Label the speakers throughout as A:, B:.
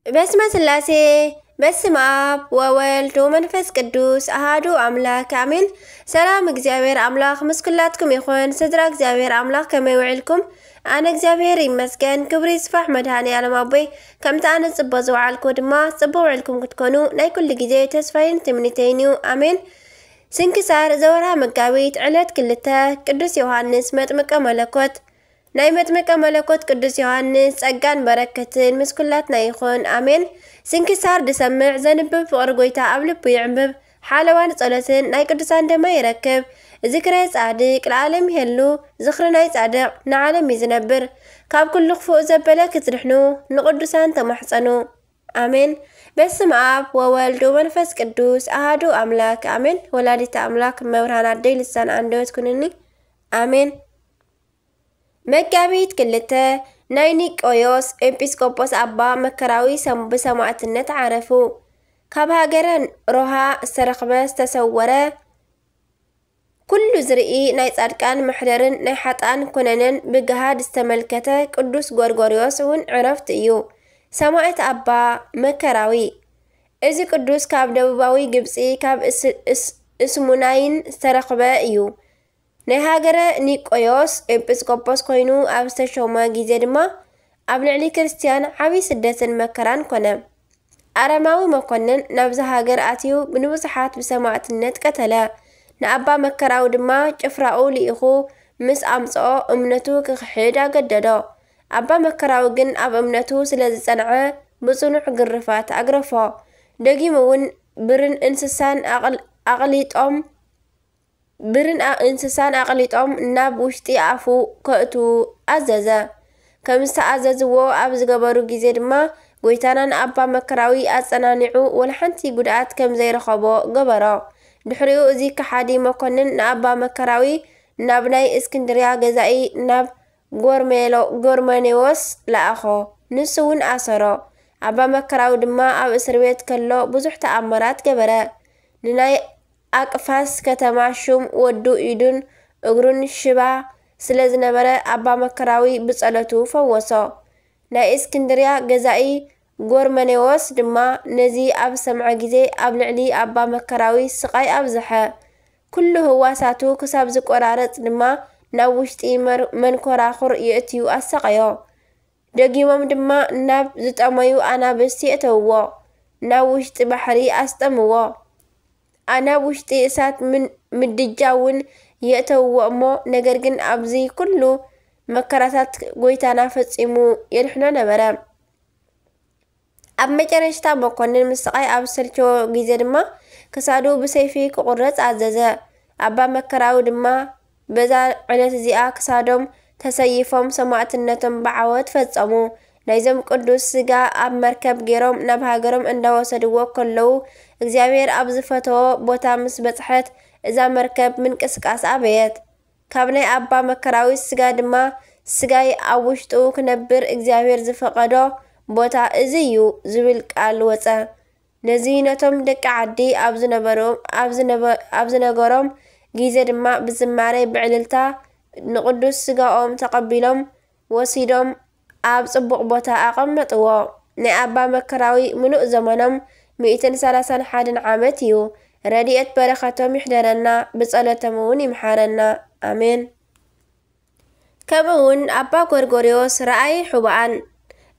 A: بسم سلاسي بسم آب وولد ومنفس قدوس أهادو أملاك آمين. سلام እግዚአብሔር አምላክ ምስክላትኩም ይኹን ስድራ እግዚአብሔር አምላክ ከመይ ውዕልኩም ኣነ እግዚአብሔር ይመስገን ክብሪ ይስፋሕ መድሃኒ ዓለም ኣቦይ ከምቲ ኣነ ጽቦ ዝውዓልኩ ድማ ጽቦ ውዕልኩም ክትኮኑ ናይ ኩሉ ግዜ ተስፋይን ትምኒተይን እዩ ኣሜን። ስንክሳር ዘወርሃ መጋቢት ዕለት 2 ቅዱስ ዮሐንስ መጥምቀ መለኮት ናይ መጥምቀ መለኮት ቅዱስ ዮሐንስ ጸጋን በረከትን ምስኩላትና ይኹን ኣሜን። ስንክሳር ድሰምዕ ዘንብብ ፍቅሪ ጎይታ ኣብ ልቡ ይዕንብብ ሓለዋን ጸሎትን ናይ ቅዱሳን ደማ ይረክብ ذكر ጻድቅ ለዓለም ይሄሉ ዝኽሪ ናይ ጻድቅ ንዓለም ይዝነብር ካብ ኩሉ ክፉእ ዘበለ ክትድሕኑ ንቅዱሳን ተማሕፀኑ ኣሜን። በስመ አብ ወወልድ ወመንፈስ ቅዱስ አሐዱ አምላክ አሜን። ወላዲተ አምላክ መብርሃን አደይ ልሳን አንደበት ኩንኒ አሜን። መጋቢት 2 ናይ ኒቆዮስ ኤጲስቆጶስ አባ መከራዊ ብሰማዕትነት ዓረፉ። ካብ ሃገረ ሮሃ ዝተረኽበ ዝተሰወረ ኩሉ ዝርኢ ናይ ጻድቃን መሕደርን ናይ ሓጣን ኩነነን ብገሃድ ዝተመልከተ ቅዱስ ጎርጎርዮስ እውን ዕረፍት እዩ። ሰማዕት አባ መከራዊ እዚ ቅዱስ ካብ ደቡባዊ ግብፂ ካብ እስሙናይን ዝተረኽበ እዩ። ናይ ሃገረ ኒቆዮስ ኤጲስቆጶስ ኮይኑ ኣብ ዝተሾመ ግዜ ድማ ኣብ ልዕሊ ክርስቲያን ዓብይ ስደትን መከራን ኮነ። ኣረማዊ መኮንን ናብዚ ሃገር ኣትዩ ብንብዙሓት ብሰማዕትነት ቀተለ። ንኣባ መከራዊ ድማ ጭፍራኡ ልኢኹ ምስ ኣምፅኦ እምነቱ ክክሕድ ኣገደዶ። ኣባ መከራዊ ግን ኣብ እምነቱ ስለ ዝጸንዐ ብጽኑዕ ግርፋት ኣግረፎ። ደጊሙ እውን ብርን እንስሳን ኣቕሊጦም ናብ ውሽጢ ኣፉ ከእቱ ኣዘዘ። ከም ዝተኣዘዝዎ ኣብ ዝገበሩ ግዜ ድማ ጎይታና ንኣባ መከራዊ ኣጸናኒዑ ወልሓንቲ ጉድኣት ከም ዘይረኸቦ ገበሮ። ድሕሪኡ እዚ ከሓዲ መኮንን ንኣባ መከራዊ ናብ ናይ እስክንድርያ ገዛኢ ናብ ጎርመኔዎስ ለኣኾ። ንሱ እውን ኣሰሮ። ኣባ መከራዊ ድማ ኣብ እስር ቤት ከሎ ብዙሕ ተኣምራት ገበረ። ንናይ ኣቅፋስ ከተማ ሹም ወዱ ኢዱን እግሩን ሽባ ስለ ዝነበረ ኣባ መከራዊ ብጸሎቱ ፈወሶ። ናይ እስክንድርያ ገዛኢ ጎርመኔዎስ ድማ ነዚ ኣብ ሰምዐ ግዜ ኣብ ልዕሊ ኣባ መከራዊ ስቃይ ኣብዝሐ። ኩሉ ህዋሳቱ ክሳብ ዝቆራረጽ ድማ ናብ ውሽጢ መንኮራኹር የእትዩ ኣሰቀዮ። ደጊሞም ድማ ናብ ዝጠመዩ ኣናብስቲ የእተውዎ። ናብ ውሽጢ ባሕሪ ኣስጠምዎ። ናብ ውሽጢ እሳት ምድጃ እውን የእተውዎ እሞ ነገር ግን ኣብዚ ኩሉ መከራታት ጎይታና ፈጺሙ የድሕኖ ነበረ። ኣብ መጨረሽታ መኮንን ምስ ስቃይ ኣብ ዝሰልቸዎ ግዜ ድማ ክሳዱ ብሰይፊ ክቁረጽ ኣዘዘ። ኣባ መከራዊ ድማ በዛ ዕለት እዚኣ ክሳዶም ተሰይፎም ሰማዕትነቶም ብዓወት ፈጸሙ። ናይዞም ቅዱስ ስጋ ኣብ መርከብ ገይሮም ናብ ሃገሮም እንዳወሰድዎ ከለዉ እግዚአብሔር ኣብ ዝፈተዎ ቦታ ምስ በጽሐት እዛ መርከብ ምንቅስቃስ ኣበየት። ካብ ናይ ኣባ መከራዊ ስጋ ድማ ስጋይ ኣብ ውሽጡ ክነብር እግዚአብሔር ዝፈቐዶ ቦታ እዚ እዩ ዝብል ቃል ወፀ። ነዚ ነቶም ደቂ ዓዲ ኣብ ዝነገሮም ግዜ ድማ ብዝማሬ ብዕልልታ ንቅዱስ ስጋኦም ተቐቢሎም ወሲዶም ኣብ ጽቡቕ ቦታ ኣቐመጥዎ። ናይ ኣባ መከራዊ ምሉእ ዘመኖም 131 ዓመት እዩ። ረድኤት በረኸቶም ይሕደረና ብጸሎቶም እውን ይምሓረና ኣሜን። ከምኡውን ኣባ ጎርጎርዮስ ረኣይ ሕቡኣን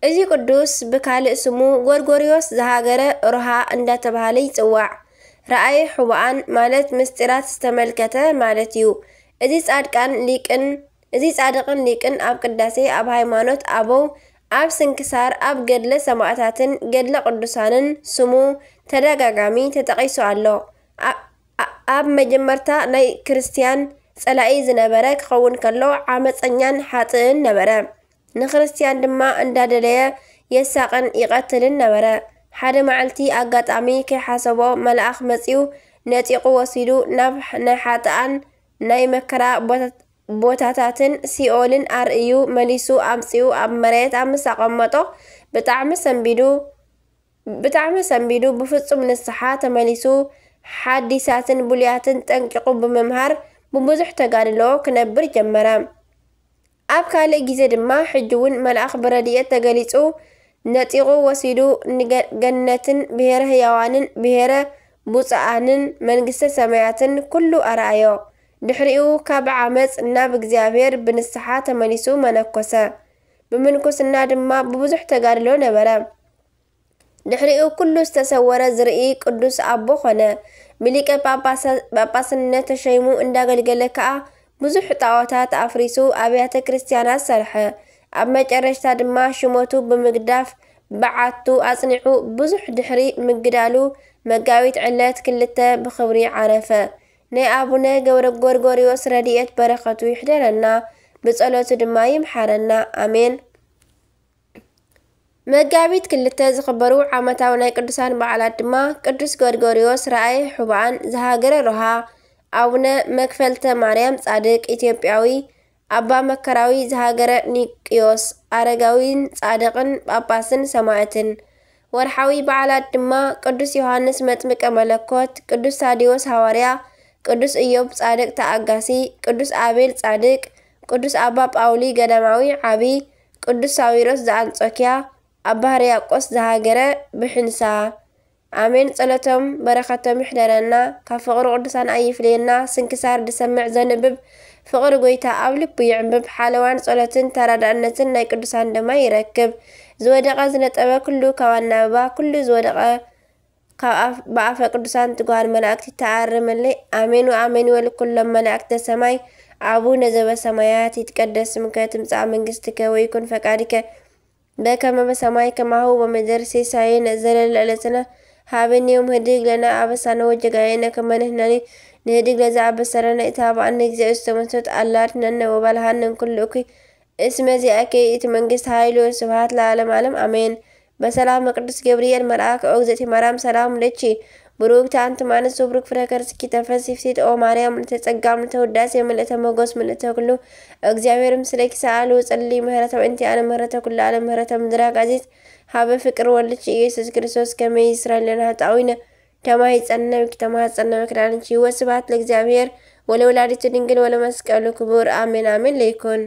A: እዚ ቅዱስ ብካልእ ስሙ ጎርጎርዮስ ዝሃገረ ሮሃ እንዳተባሃለ ይጽዋዕ። ረኣይ ሕቡኣን ማለት ምስጢራት ዝተመልከተ ማለት እዩ። እዚ ጻድቅን ሊቅን ኣብ ቅዳሴ ኣብ ሃይማኖት ኣበው ኣብ ስንክሳር ኣብ ገድለ ሰማዕታትን ገድለ ቅዱሳንን ስሙ ተደጋጋሚ ተጠቒሱ ኣሎ። ኣብ መጀመርታ ናይ ክርስቲያን ጸላኢ ዝነበረ ክኸውን ከሎ ዓመፀኛን ሓጥእን ነበረ። ንክርስቲያን ድማ እንዳደለየ የሳቅን ይቐትልን ነበረ። ሓደ መዓልቲ ኣጋጣሚ ከይሓሰቦ መልኣኽ መጺኡ ነጢቑ ወሲዱ ናብ ናይ ሓጥኣን ናይ መከራ ቦታታትን ሲኦልን ኣርእዩ መሊሱ ኣምጺኡ ኣብ መሬት ኣብ ምስ ኣቐመጦ ብጣዕሚ ሰንቢዱ ብፍጹም ንስሓ ተመሊሱ ሓዲሳትን ብሉያትን ጠንቂቑ ብምምሃር ብብዙሕ ተጋድሎ ክነብር ጀመረ። ኣብ ካልእ ግዜ ድማ ሕጂ እውን መልኣኽ ብረድኤት ተገሊጹ ነጢቑ ወሲዱ ገነትን ብሔረ ህያዋንን ብሔረ ቡፃኣንን መንግስተ ሰማያትን ኩሉ ኣርኣዮ። ድሕሪኡ ካብ ዓመፅ ናብ እግዚአብሔር ብንስሓ ተመሊሱ መነኮሰ። ብምንኩስና ድማ ብብዙሕ ተጋድሎ ነበረ። ድሕሪኡ ኩሉ ዝተሰወረ ዝርኢ ቅዱስ ኣቦ ኾነ። ብሊቀ ጳጳስነት ተሸይሙ እንዳገልገለ ከዓ ብዙሕ ጣዖታት ኣፍሪሱ ኣብያተ ክርስቲያናት ሰርሐ። ኣብ መጨረሽታ ድማ ሽሞቱ ብምግዳፍ በዓቱ ኣጽኒዑ ብዙሕ ድሕሪ ምግዳሉ መጋቢት ዕለት 2 ብኽብሪ ዓረፈ። ናይ ኣቡነ ገብረ ጎርጎርዮስ ረድኤት በረኸቱ ይሕደረና፣ ብጸሎቱ ድማ ይምሓረና ኣሜን። መጋቢት 2 ዝኽበሩ ዓመታዊ ናይ ቅዱሳን በዓላት ድማ ቅዱስ ጎርጎርዮስ ራእይ ሕቡኣን ዝሃገረ ሮሃ፣ ኣቡነ መክፈልተ ማርያም ጻድቅ ኢትዮጵያዊ፣ ኣባ መከራዊ ዝሃገረ ኒቅዮስ ኣረጋዊን ጻድቅን ጳጳስን ሰማዕትን። ወርሓዊ በዓላት ድማ ቅዱስ ዮሐንስ መጥምቀ መለኮት፣ ቅዱስ ታዲዮስ ሃዋርያ፣ ቅዱስ ኢዮብ ጻድቅ ተኣጋሲ፣ ቅዱስ አቤል ጻድቅ፣ ቅዱስ ኣባ ጳውሊ ገዳማዊ ዓቢ፣ ቅዱስ ሳዊሮስ ዘአንጾኪያ፣ ኣባ ሕርያቆስ ዝሃገረ ብሕንሳ። አሜን። ጸሎቶም በረኸቶም ይሕደረና፣ ካብ ፍቕሪ ቅዱሳን ኣይፍልየና። ስንክሳር ድሰምዕ ዘንብብ ፍቕሪ ጎይታ ኣብ ልቡ ይዕንብብ። ሓለዋን ጸሎትን ተራዳእነትን ናይ ቅዱሳን ድማ ይረክብ። ዝወደቐ ዝነጠበ ኩሉ ካብ ኣናብባ ኩሉ ዝወደቐ ብኣፈ ቅዱሳን ትጓሃን መላእክቲ ተኣርመለይ። አሜን ወአሜን ይበሉ ኩሎም መላእክተ ሰማይ። አቡነ ዘበሰማያት ይትቀደስ ስምከ ትምጻእ መንግሥትከ ወይኩን ፈቃድከ በከመ በሰማይ ከማሁ በምድር ሲሳየነ ዘለለ ዕለትነ ሀበነ ዮም ህድግ ለነ አበሳነ ወጀጋየነ ከመ ንሕነኒ ንህድግ ለዘአበሰረነ ኢታብአነ እግዚእ ውስተ መንሱት አላድነነ ወባልሃነን ኩሉ እኩይ እስመ ዚአከ እቲ መንግሥት ኃይሉ ስብሐት ለዓለመ ዓለም አሜን። በሰላም ቅዱስ ገብርኤል መልአክ ኦግዘቲ ማርያም ሰላም ለቺ ብሩክቲ አንቲ እምአንስት ወብሩክ ፍሬ ከርስኪ ተፈሥሒ ፍሥሕት ኦ ማርያም ምልዕተ ጸጋ ምልዕተ ውዳሴ ምልዕተ ሞገስ ምልዕተ ኩሉ እግዚአብሔር ምስለኪ ሰአሉ ጸልዪ ምህረተ ወእንቲአነ ምህረተ ኩሉ ዓለም ምህረተ ምድራቅ አዚዝ ሀበ ፍቅር ወልድኪ ኢየሱስ ክርስቶስ ከመ ይስረይ ለነ ኃጣውኢነ ተማሂፀነ ተማህፀነ መክዳንቺ። ወስብሐት ለእግዚአብሔር ወለወላዲቱ ድንግል ወለመስቀሉ ክቡር አሜን አሜን ለይኩን።